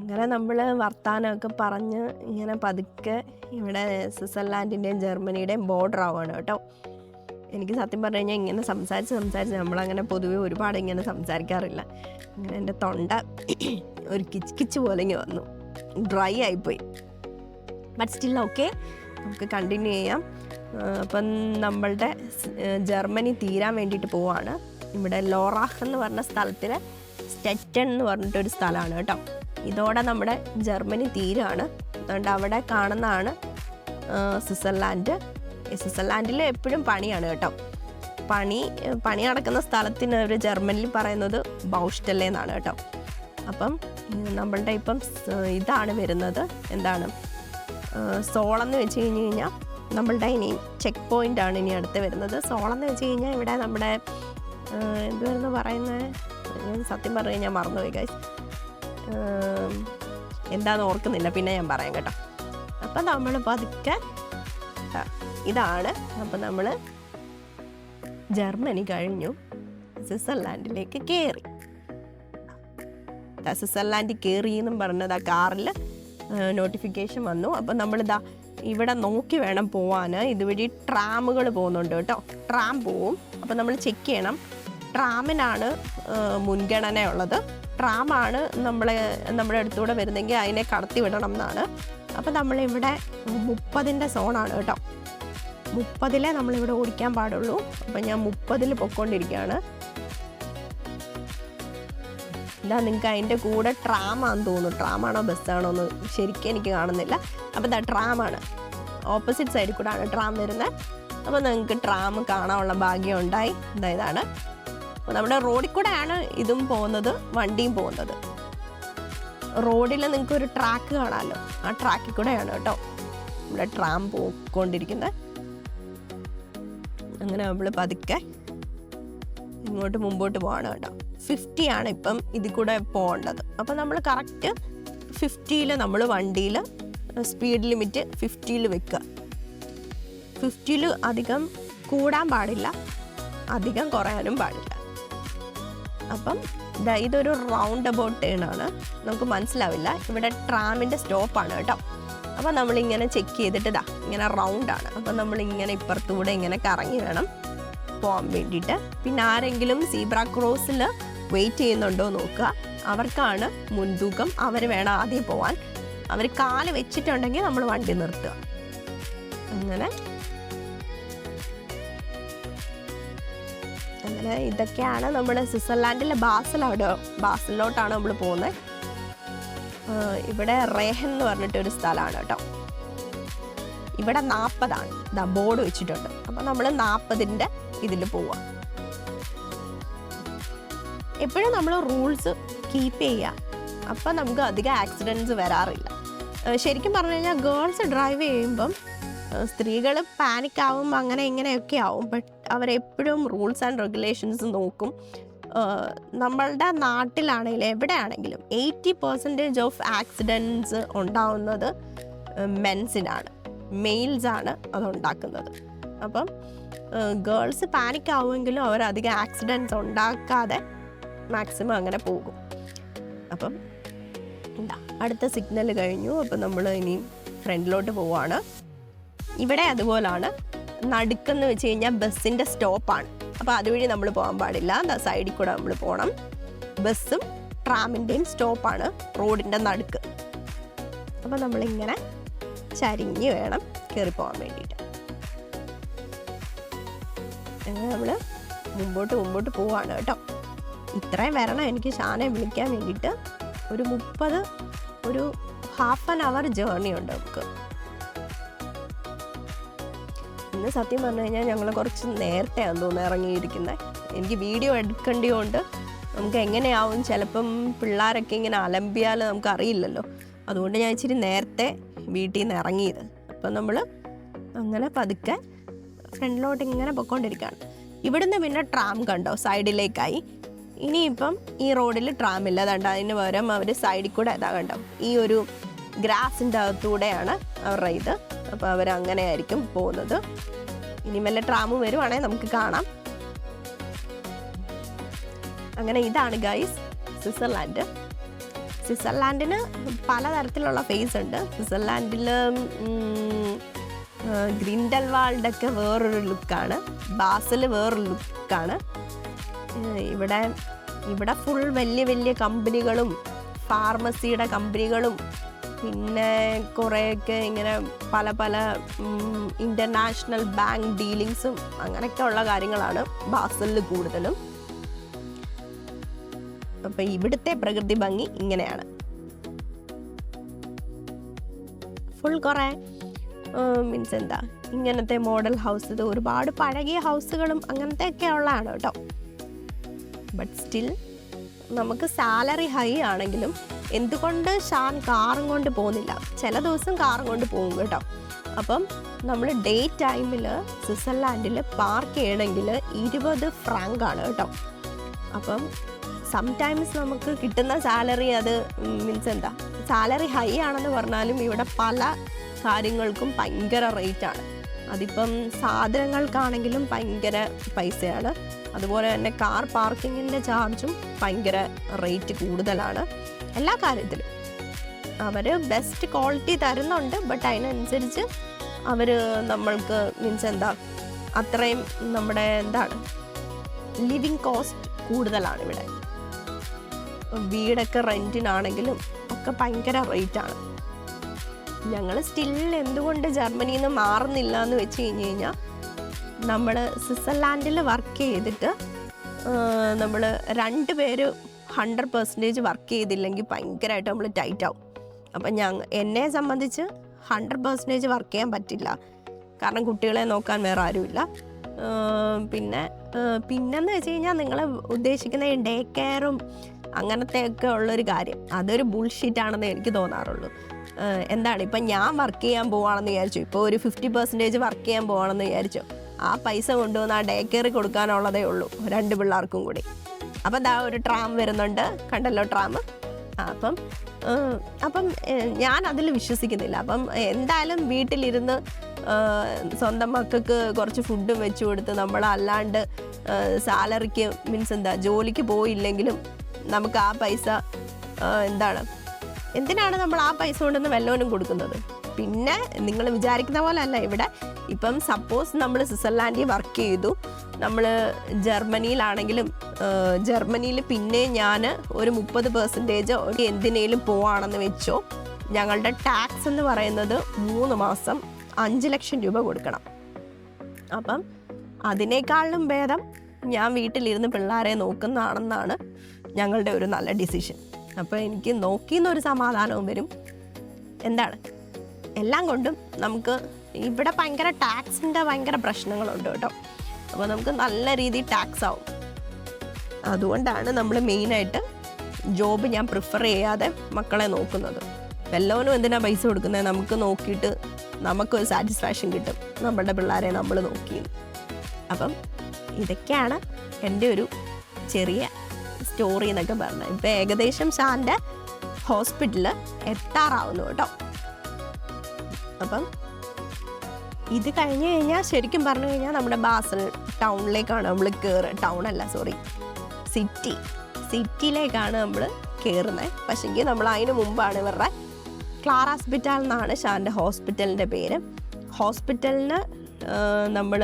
അങ്ങനെ നമ്മൾ വർത്താനമൊക്കെ പറഞ്ഞ് ഇങ്ങനെ പതുക്കെ ഇവിടെ സ്വിറ്റ്സർലാൻഡിൻ്റെയും ജർമ്മനിയുടെയും ബോർഡർ ആവുകയാണ് കേട്ടോ. എനിക്ക് സത്യം പറഞ്ഞു കഴിഞ്ഞാൽ ഇങ്ങനെ സംസാരിച്ച് നമ്മളങ്ങനെ പൊതുവെ ഒരുപാട് ഇങ്ങനെ സംസാരിക്കാറില്ല. അങ്ങനെ എൻ്റെ തൊണ്ട ഒരു കിച്ച് പോലെ ഇങ്ങനെ വന്നു, ഡ്രൈ ആയിപ്പോയി. ബട്ട് സ്റ്റിൽ ഓക്കെ, നമുക്ക് കണ്ടിന്യൂ ചെയ്യാം. അപ്പം നമ്മളുടെ ജർമ്മനി തീരാൻ വേണ്ടിയിട്ട് പോവാണ്. ഇവിടെ ലോറാഹ് എന്ന് പറഞ്ഞ സ്ഥലത്തിൽ സ്റ്റെറ്റൻ എന്ന് പറഞ്ഞിട്ടൊരു സ്ഥലമാണ് കേട്ടോ. ഇതോടെ നമ്മുടെ ജർമ്മനി തീരാണ്. അതുകൊണ്ട് അവിടെ കാണുന്നതാണ് സ്വിറ്റ്സർലാൻഡ്. സ്വിറ്റ്സർലാൻഡിൽ എപ്പോഴും പണിയാണ് കേട്ടോ. പണി നടക്കുന്ന സ്ഥലത്തിന് ഒരു ജർമ്മനിൽ പറയുന്നത് ബൗസ്റ്റല്ലേ എന്നാണ് കേട്ടോ. അപ്പം നമ്മളുടെ ഇപ്പം ഇതാണ് വരുന്നത്, എന്താണ് സോളെന്ന് വെച്ച് കഴിഞ്ഞാൽ നമ്മളുടെ ഇനി ചെക്ക് പോയിൻ്റാണ് ഇനി അടുത്ത് വരുന്നത്. സോളെന്ന് വെച്ച് കഴിഞ്ഞാൽ ഇവിടെ നമ്മുടെ എന്തുവായിരുന്നു പറയുന്നത്, ഞാൻ സത്യം പറഞ്ഞു കഴിഞ്ഞാൽ മറന്നുപോയി ഗൈസ്, എന്താണെന്ന് ഓർക്കുന്നില്ല, പിന്നെ ഞാൻ പറയാം കേട്ടോ. അപ്പം നമ്മൾ പതുക്കെ ഇതാണ്. അപ്പം നമ്മൾ ജർമ്മനി കഴിഞ്ഞു സ്വിറ്റ്സർലാൻഡിലേക്ക് കയറി. സ്വിറ്റ്സർലാൻഡിൽ കയറി എന്നും പറഞ്ഞത് ആ കാറിൽ നോട്ടിഫിക്കേഷൻ വന്നു. അപ്പം നമ്മളിതാ ഇവിടെ നോക്കി വേണം പോവാൻ. ഇതുവഴി ട്രാമുകൾ പോകുന്നുണ്ട് കേട്ടോ. ട്രാം പോവും. അപ്പം നമ്മൾ ചെക്ക് ചെയ്യണം. ട്രാമിനാണ് മുൻഗണനയുള്ളത്. ട്രാമാണ് നമ്മുടെ അടുത്തൂടെ വരുന്നെങ്കിൽ അതിനെ കടത്തി വിടണം എന്നാണ്. അപ്പം നമ്മളിവിടെ 30-ൻ്റെ സോണാണ് കേട്ടോ. 30-ലേ നമ്മളിവിടെ ഓടിക്കാൻ പാടുള്ളൂ. അപ്പം ഞാൻ 30-ൽ പൊയ്ക്കൊണ്ടിരിക്കുകയാണ്. ഇതാ നിങ്ങൾക്ക് അതിൻ്റെ കൂടെ ട്രാമാണെന്ന് തോന്നുന്നു. ട്രാമാണോ ബസ്സാണോ എന്ന് ശരിക്കും എനിക്ക് കാണുന്നില്ല. അപ്പോൾ ഇതാ ട്രാമാണ്. ഓപ്പോസിറ്റ് സൈഡിൽ കൂടെ ആണ് ട്രാം വരുന്നത്. അപ്പോൾ നിങ്ങൾക്ക് ട്രാം കാണാനുള്ള ഭാഗ്യം ഉണ്ടായി. ഇതാണ്. അപ്പോൾ നമ്മുടെ റോഡിൽ കൂടെയാണ് ഇതും പോകുന്നത്, വണ്ടിയും പോകുന്നത്. റോഡിൽ നിങ്ങൾക്കൊരു ട്രാക്ക് കാണാമല്ലോ, ആ ട്രാക്കിൽ കൂടെയാണ് കേട്ടോ നമ്മുടെ ട്രാം പോയിക്കൊണ്ടിരിക്കുന്നത്. അങ്ങനെ നമ്മൾ പതുക്കെ ഇങ്ങോട്ട് മുമ്പോട്ട് പോവാണ് കേട്ടോ. 50 ആണ് ഇപ്പം ഇതിൽ കൂടെ പോകേണ്ടത്. അപ്പം നമ്മൾ കറക്റ്റ് 50-ൽ നമ്മൾ വണ്ടിയിൽ സ്പീഡ് ലിമിറ്റ് 50-ൽ വെക്കുക. 50-ൽ അധികം കൂടാൻ പാടില്ല, അധികം കുറയാനും പാടില്ല. അപ്പം ഇതൊരു റൗണ്ട് അബൌട്ട് ടേണാണ്, നമുക്ക് മനസ്സിലാവില്ല. ഇവിടെ ട്രാമിൻ്റെ സ്റ്റോപ്പാണ് കേട്ടോ. അപ്പം നമ്മളിങ്ങനെ ചെക്ക് ചെയ്തിട്ട് ഇങ്ങനെ റൗണ്ടാണ്. അപ്പം നമ്മളിങ്ങനെ ഇപ്പുറത്തൂടെ ഇങ്ങനെ കറങ്ങി വേണം പോകാൻ വേണ്ടിയിട്ട്. പിന്നെ ആരെങ്കിലും സീബ്ര ക്രോസിൽ വെയിറ്റ് ചെയ്യുന്നുണ്ടോ നോക്കുക. അവർക്കാണ് മുൻതൂക്കം, അവർ വേണം ആദ്യം പോവാൻ. അവർ കാല് വെച്ചിട്ടുണ്ടെങ്കിൽ നമ്മൾ വണ്ടി നിർത്തുക. അങ്ങനെ ഇതൊക്കെയാണ് നമ്മുടെ സ്വിറ്റ്സർലാൻഡിലെ ബാസലിലോട്ടാണ് നമ്മൾ പോകുന്നത്. ഇവിടെ റേഹൻ എന്ന് പറഞ്ഞിട്ടൊരു സ്ഥലമാണ് കേട്ടോ. ഇവിടെ 40 ബോർഡ് വെച്ചിട്ടുണ്ട്. അപ്പം നമ്മൾ 40-ൻ്റെ ഇതിൽ പോവുക. എപ്പോഴും നമ്മൾ റൂൾസ് കീപ്പ് ചെയ്യുക. അപ്പം നമുക്ക് അധികം ആക്സിഡൻറ്റ്സ് വരാറില്ല. ശരിക്കും പറഞ്ഞു കഴിഞ്ഞാൽ ഗേൾസ് ഡ്രൈവ് ചെയ്യുമ്പം സ്ത്രീകൾ പാനിക്കാവും, അങ്ങനെ ഇങ്ങനെയൊക്കെ ആവും. ബട്ട് അവരെപ്പോഴും റൂൾസ് ആൻഡ് റെഗുലേഷൻസ് നോക്കും. നമ്മളുടെ നാട്ടിലാണെങ്കിലും എവിടെയാണെങ്കിലും 80% ഓഫ് ആക്സിഡൻറ്റ്സ് ഉണ്ടാവുന്നത് മെൻസിനാണ്, മെയിൽസാണ് അതുണ്ടാക്കുന്നത്. അപ്പം ഗേൾസ് പാനിക്കാവുമെങ്കിലും അവരധികം ആക്സിഡൻറ്റ്സ് ഉണ്ടാക്കാതെ മാക്സിമം അങ്ങനെ പോകും. അപ്പം അടുത്ത സിഗ്നൽ കഴിഞ്ഞു. അപ്പം നമ്മൾ ഇനി ഫ്രണ്ടിലോട്ട് പോവാണ്. ഇവിടെ അതുപോലാണ്. നടുക്കെന്ന് വെച്ച് കഴിഞ്ഞാൽ ബസ്സിൻ്റെ സ്റ്റോപ്പാണ്. അപ്പോൾ അതുവഴി നമ്മൾ പോകാൻ പാടില്ല. സൈഡിൽ കൂടെ നമ്മൾ പോകണം. ബസ്സും ട്രാമിൻ്റെയും സ്റ്റോപ്പാണ് റോഡിൻ്റെ നടുക്ക്. അപ്പോൾ നമ്മളിങ്ങനെ ചരിഞ്ഞ് വേണം കയറി പോകാൻ വേണ്ടിയിട്ട്. അങ്ങനെ നമ്മൾ മുമ്പോട്ട് പോവാണ് കേട്ടോ. ഇത്രയും വരണം എനിക്ക് ഷാനെ വിളിക്കാൻ വേണ്ടിയിട്ട്. ഒരു ഹാഫ് ആൻ അവർ ജേർണി ഉണ്ട് നമുക്ക്. ഇന്ന് സത്യം പറഞ്ഞു കഴിഞ്ഞാൽ ഞങ്ങൾ കുറച്ച് നേരത്തെയാണ് തോന്നുന്നു ഇറങ്ങിയിരിക്കുന്നത്. എനിക്ക് വീഡിയോ എടുക്കേണ്ടതുകൊണ്ട് നമുക്ക് എങ്ങനെയാവും, ചിലപ്പം പിള്ളേരൊക്കെ ഇങ്ങനെ അലമ്പിയാൽ നമുക്ക് അറിയില്ലല്ലോ. അതുകൊണ്ട് ഞാൻ ഇച്ചിരി നേരത്തെ വീട്ടിൽ നിന്ന് ഇറങ്ങിയത്. അപ്പം നമ്മൾ അങ്ങനെ പതുക്കെ ഫ്രണ്ടിലോട്ട് ഇങ്ങനെ പൊയ്ക്കൊണ്ടിരിക്കുകയാണ്. ഇവിടുന്ന് പിന്നെ ട്രാം കണ്ടോ സൈഡിലേക്കായി. ഇനിയിപ്പം ഈ റോഡിൽ ട്രാമില്ല. അതുകൊണ്ട് അതിന് പകരം അവർ സൈഡിൽ കൂടെ കണ്ടോ ഈ ഒരു ഗ്രാസിൻ്റെ അകത്തൂടെയാണ് അവരുടെ ഇത്. അപ്പോൾ അവരങ്ങനെ ആയിരിക്കും പോകുന്നത്. ഇനി വല്ല ട്രാമ് വരുവാണെങ്കിൽ നമുക്ക് കാണാം. അങ്ങനെ ഇതാണ് ഗൈസ് സ്വിറ്റ്സർലാൻഡ്. സ്വിറ്റ്സർലാൻഡിന് പലതരത്തിലുള്ള ഫേസ് ഉണ്ട്. സ്വിറ്റ്സർലാൻഡിൽ ഗ്രിൻഡൽവാൾഡൊക്കെ വേറൊരു ലുക്കാണ്, ബാസൽ വേറൊരു ലുക്കാണ്. ഇവിടെ ഫുൾ വലിയ വലിയ കമ്പനികളും ഫാർമസിയുടെ കമ്പനികളും പിന്നെ കുറേയൊക്കെ ഇങ്ങനെ പല പല ഇൻ്റർനാഷണൽ ബാങ്ക് ഡീലിങ്സും അങ്ങനെയൊക്കെ ഉള്ള കാര്യങ്ങളാണ് ബാസലിൽ കൂടുതലും. അപ്പം ഇവിടുത്തെ പ്രകൃതി ഭംഗി ഇങ്ങനെയാണ്. ഫുൾ കുറേ മീൻസ് എന്താ ഇങ്ങനത്തെ മോഡൽ ഹൗസ്, ഇത് ഒരുപാട് പഴകിയ ഹൗസുകളും അങ്ങനത്തെ ഒക്കെ ഉള്ളതാണ് കേട്ടോ. ബട്ട് സ്റ്റിൽ നമുക്ക് സാലറി ഹൈ ആണെങ്കിലും എന്തുകൊണ്ട് ഷാൻ കാറും കൊണ്ട് പോകുന്നില്ല? ചില ദിവസം കാറും കൊണ്ട് പോകും കേട്ടോ. അപ്പം നമ്മൾ ഡേ ടൈമിൽ സ്വിറ്റ്സർലാൻഡിൽ പാർക്ക് ചെയ്യണമെങ്കിൽ 20 ഫ്രാങ്കാണ് കേട്ടോ. അപ്പം സംടൈംസ് നമുക്ക് കിട്ടുന്ന സാലറി അത് മീൻസ് എന്താ സാലറി ഹൈ ആണെന്ന് പറഞ്ഞാലും ഇവിടെ പല കാര്യങ്ങൾക്കും ഭയങ്കര റേറ്റാണ്. അതിപ്പം സാധനങ്ങൾക്കാണെങ്കിലും ഭയങ്കര പൈസയാണ്. അതുപോലെ തന്നെ കാർ പാർക്കിങ്ങിൻ്റെ ചാർജും ഭയങ്കര റേറ്റ് കൂടുതലാണ്. എല്ലാ കാര്യത്തിലും അവർ ബെസ്റ്റ് ക്വാളിറ്റി തരുന്നുണ്ട്. ബട്ട് അതിനനുസരിച്ച് അവർ നമ്മൾക്ക് മീൻസ് എന്താ അത്രയും നമ്മുടെ എന്താണ് ലിവിങ് കോസ്റ്റ് കൂടുതലാണ് ഇവിടെ. വീടൊക്കെ റെൻറ്റിനാണെങ്കിലും ഒക്കെ ഭയങ്കര റേറ്റാണ്. ഞങ്ങൾ സ്റ്റിൽ എന്തുകൊണ്ട് ജർമ്മനിയിൽ നിന്ന് മാറുന്നില്ല എന്ന് വെച്ച് കഴിഞ്ഞാൽ നമ്മൾ സ്വിറ്റ്സർലാൻഡിൽ വർക്ക് ചെയ്തിട്ട് നമ്മൾ 2 പേര് 100% വർക്ക് ചെയ്തില്ലെങ്കിൽ ഭയങ്കരമായിട്ട് നമ്മൾ ടൈറ്റ് ആവും. അപ്പം എന്നെ സംബന്ധിച്ച് 100% വർക്ക് ചെയ്യാൻ പറ്റില്ല, കാരണം കുട്ടികളെ നോക്കാൻ വേറെ ആരുമില്ല. പിന്നെന്ന് വെച്ച് കഴിഞ്ഞാൽ നിങ്ങൾ ഉദ്ദേശിക്കുന്ന ഈ ഡേ കെയറും അങ്ങനത്തെയൊക്കെ ഉള്ളൊരു കാര്യം അതൊരു ബുൾഷിറ്റാണെന്ന് എനിക്ക് തോന്നാറുള്ളൂ. എന്താണ് ഇപ്പം ഞാൻ വർക്ക് ചെയ്യാൻ പോവുകയാണെന്ന് വിചാരിച്ചു, ഇപ്പോൾ ഒരു 50% വർക്ക് ചെയ്യാൻ പോവുകയാണെന്ന് വിചാരിച്ചു, ആ പൈസ കൊണ്ടുവന്ന് ആ ഡേ കെയർ കൊടുക്കാനുള്ളതേ ഉള്ളൂ 2 പിള്ളേർക്കും കൂടി. അപ്പം ദാ ഒരു ട്രാം വരുന്നുണ്ട്, കണ്ടല്ലോ ട്രാം. അപ്പം ഞാൻ അതിൽ വിശ്വസിക്കുന്നില്ല. അപ്പം എന്തായാലും വീട്ടിലിരുന്ന് സ്വന്തം മക്കൾക്ക് കുറച്ച് ഫുഡും വെച്ച് കൊടുത്ത് നമ്മളല്ലാണ്ട് സാലറിക്ക് മീൻസ് എന്താ ജോലിക്ക് പോയില്ലെങ്കിലും നമുക്ക് ആ പൈസ എന്തിനാണ് നമ്മൾ ആ പൈസ കൊണ്ടൊന്ന് വല്ലവനും കൊടുക്കുന്നത്? പിന്നെ നിങ്ങൾ വിചാരിക്കുന്ന പോലെ അല്ല ഇവിടെ. ഇപ്പം സപ്പോസ് നമ്മൾ സ്വിറ്റ്സർലാൻഡിൽ വർക്ക് ചെയ്തു, നമ്മൾ ജർമ്മനിയിലാണെങ്കിലും ജർമ്മനിയിൽ പിന്നെ ഞാൻ ഒരു 30% എന്തിനേലും പോവാണെന്ന് വെച്ചോ, ഞങ്ങളുടെ ടാക്സ് എന്ന് പറയുന്നത് 3 മാസം 5 ലക്ഷം രൂപ കൊടുക്കണം. അപ്പം അതിനേക്കാളും ഭേദം ഞാൻ വീട്ടിലിരുന്ന് പിള്ളേരെ നോക്കുന്നതാണെന്നാണ് ഞങ്ങളുടെ ഒരു നല്ല ഡിസിഷൻ. അപ്പോൾ എനിക്ക് നോക്കിയെന്നൊരു സമാധാനവും വരും. എല്ലാം കൊണ്ടും നമുക്ക് ഇവിടെ ഭയങ്കര ടാക്സിൻ്റെ ഭയങ്കര പ്രശ്നങ്ങളുണ്ട് കേട്ടോ. അപ്പോൾ നമുക്ക് നല്ല രീതിയിൽ ടാക്സ് ആവും. അതുകൊണ്ടാണ് നമ്മൾ മെയിനായിട്ട് ജോബ് ഞാൻ പ്രിഫർ ചെയ്യാതെ മക്കളെ നോക്കുന്നത്. വല്ലവനും എന്തിനാ പൈസ കൊടുക്കുന്നത്? നമുക്ക് നോക്കിയിട്ട് നമുക്കൊരു സാറ്റിസ്ഫാക്ഷൻ കിട്ടും, നമ്മളുടെ പിള്ളേരെ നമ്മൾ നോക്കിയെന്ന്. അപ്പം ഇതൊക്കെയാണ് എൻ്റെ ഒരു ചെറിയ സ്റ്റോറി എന്നൊക്കെ പറഞ്ഞത്. ഇപ്പം ഏകദേശം ഷാൻ്റെ ഹോസ്പിറ്റലിൽ എത്താറാവുന്നു കേട്ടോ. അപ്പം ഇത് കഴിഞ്ഞ് കഴിഞ്ഞാൽ ശരിക്കും പറഞ്ഞു കഴിഞ്ഞാൽ നമ്മുടെ ബാസൽ ടൗണിലേക്കാണ് നമ്മൾ സിറ്റിയിലേക്കാണ് നമ്മൾ കയറുന്നത്. പക്ഷേങ്കിൽ നമ്മൾ അതിന് മുമ്പാണ് ഇവരുടെ ക്ലാറാസ്പിറ്റാൽ എന്നാണ് ഷാൻ്റെ ഹോസ്പിറ്റലിൻ്റെ പേര്. ഹോസ്പിറ്റലിന് നമ്മൾ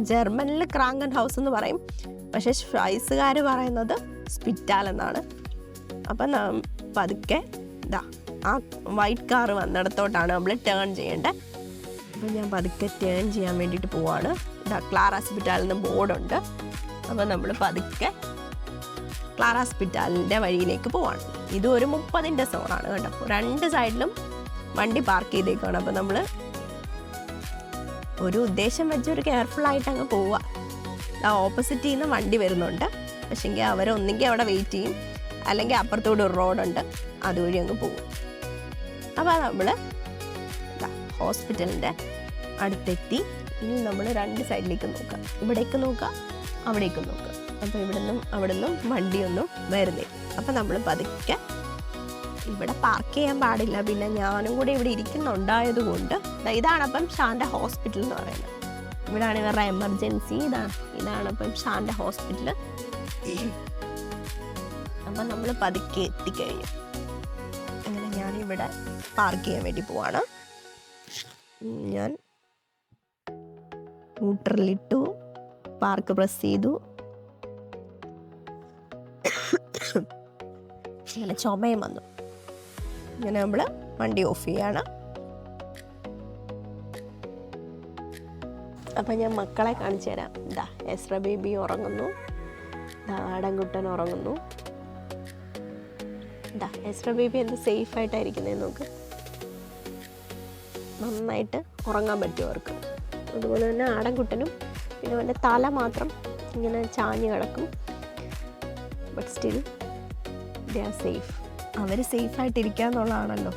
ജർമ്മനിൽ ക്രാങ്കൻ ഹൗസ് എന്ന് പറയും, പക്ഷേ ഷ്വൈസുകാർ പറയുന്നത് സ്പിറ്റാൽ എന്നാണ്. അപ്പം പതുക്കെ ആ വൈറ്റ് കാർ വന്നിടത്തോട്ടാണ് നമ്മൾ ടേൺ ചെയ്യേണ്ടത്. അപ്പം ഞാൻ പതുക്കെ ടേൺ ചെയ്യാൻ വേണ്ടിയിട്ട് പോവാണ്. ക്ലാറാസ്പിറ്റാലിൽ നിന്ന് ബോർഡുണ്ട്. അപ്പോൾ നമ്മൾ പതുക്കെ ക്ലാറാസ്പിറ്റാലിൻ്റെ വഴിയിലേക്ക് പോവാണ്. ഇത് ഒരു 30ൻ്റെ സോണാണ് കേട്ടോ. 2 സൈഡിലും വണ്ടി പാർക്ക് ചെയ്തേക്കാണ്. അപ്പോൾ നമ്മൾ ഒരു ഉദ്ദേശം വെച്ചൊരു കെയർഫുള്ളായിട്ട് അങ്ങ് പോവുക. ഓപ്പോസിറ്റിൽ നിന്ന് വണ്ടി വരുന്നുണ്ട്, പക്ഷേങ്കിൽ അവരൊന്നെങ്കിൽ അവിടെ വെയിറ്റ് ചെയ്യും, അല്ലെങ്കിൽ അപ്പുറത്തോടെ ഒരു റോഡുണ്ട്, അതുവഴി അങ്ങ് പോകും. അപ്പോൾ നമ്മൾ ഹോസ്പിറ്റലിൻ്റെ അടുത്തെത്തി. ഇനി നമ്മൾ 2 സൈഡിലേക്ക് നോക്കാം, ഇവിടേക്ക് നോക്കാം, അവിടേക്ക് നോക്കാം. അപ്പോൾ അവിടെ നിന്നും വണ്ടിയൊന്നും വരുന്നില്ല. അപ്പോൾ നമ്മൾ പതുക്കെ, ഇവിടെ പാർക്ക് ചെയ്യാൻ പാടില്ല, പിന്നെ ഞാനും കൂടി ഇവിടെ ഇരിക്കുന്നുണ്ടായത് കൊണ്ട് ഇതാണ് അപ്പം ഷാൻ്റെ ഹോസ്പിറ്റൽ എന്ന് പറയുന്നത്. ഇവിടാണ് ഇവരുടെ എമർജൻസി. ഇതാണ് അപ്പം ഷാൻ്റെ ഹോസ്പിറ്റൽ. അപ്പം നമ്മൾ പതുക്കെ എത്തിക്കഴിഞ്ഞു. ഇവിടെ പാർക്ക് ചെയ്യാൻ വേണ്ടി പോവാണ്. ഞാൻ ന്യൂട്രലിട്ടു, പാർക്ക് പ്രസ് ചെയ്തു. ഇങ്ങനെ ചുമയും വന്നു. ഇങ്ങനെ നമ്മൾ വണ്ടി ഓഫ് ചെയ്യാണ്. അപ്പം ഞാൻ മക്കളെ കാണിച്ചു തരാം. ഇതാ എസ്ര ബേബി ഉറങ്ങുന്നു, ആടൻകുട്ടൻ ഉറങ്ങുന്നു. ഇതാ എസ്ര ബേബി എന്ത് സേഫായിട്ടായിരിക്കുന്നതെന്ന് നോക്ക്. നന്നായിട്ട് ഉറങ്ങാൻ പറ്റും അവർക്ക്. അതുപോലെ തന്നെ ആടൻകുട്ടനും പിന്നെ അവൻ്റെ തല മാത്രം ഇങ്ങനെ ചാഞ്ഞ് കിടക്കും. But still they are safe. അവർ സേഫായിട്ടിരിക്കുക എന്നുള്ളതാണല്ലോ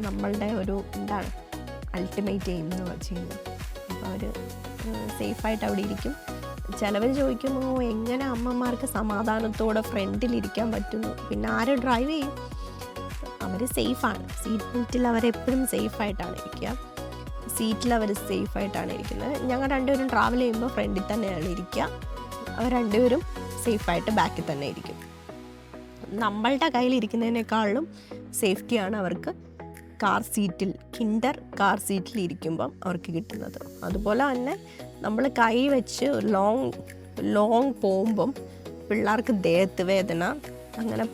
നമ്മളുടെ ഒരു എന്താണ് അൾട്ടിമേറ്റ് എയിം എന്ന് വെച്ച് കഴിഞ്ഞാൽ. അപ്പോൾ അവർ സേഫായിട്ട് അവിടെ ഇരിക്കും. ചിലവർ ചോദിക്കുമ്പോൾ എങ്ങനെ അമ്മമാർക്ക് സമാധാനത്തോടെ ഫ്രണ്ടിലിരിക്കാൻ പറ്റുന്നു, പിന്നെ ആര് ഡ്രൈവ് ചെയ്യും? അവർ സേഫാണ്. സീറ്റ് ബെൽറ്റിൽ അവരെപ്പോഴും സേഫായിട്ടാണ് ഇരിക്കുക. സീറ്റിൽ അവർ സേഫായിട്ടാണ് ഇരിക്കുന്നത്. ഞങ്ങൾ രണ്ടുപേരും ട്രാവൽ ചെയ്യുമ്പോൾ ഫ്രണ്ടിൽ തന്നെയാണ് ഇരിക്കുക. അവർ രണ്ടുപേരും സേഫായിട്ട് ബാക്കിൽ തന്നെ ഇരിക്കും. നമ്മളുടെ കയ്യിലിരിക്കുന്നതിനേക്കാളും സേഫ്റ്റിയാണ് അവർക്ക് കിൻഡർ കാർ സീറ്റിൽ ഇരിക്കുമ്പം അവർക്ക് കിട്ടുന്നത്. അതുപോലെ തന്നെ നമ്മൾ കൈ വെച്ച് ലോങ് പോകുമ്പം പിള്ളേർക്ക് ദേഹത്ത് വേദന, അങ്ങനെ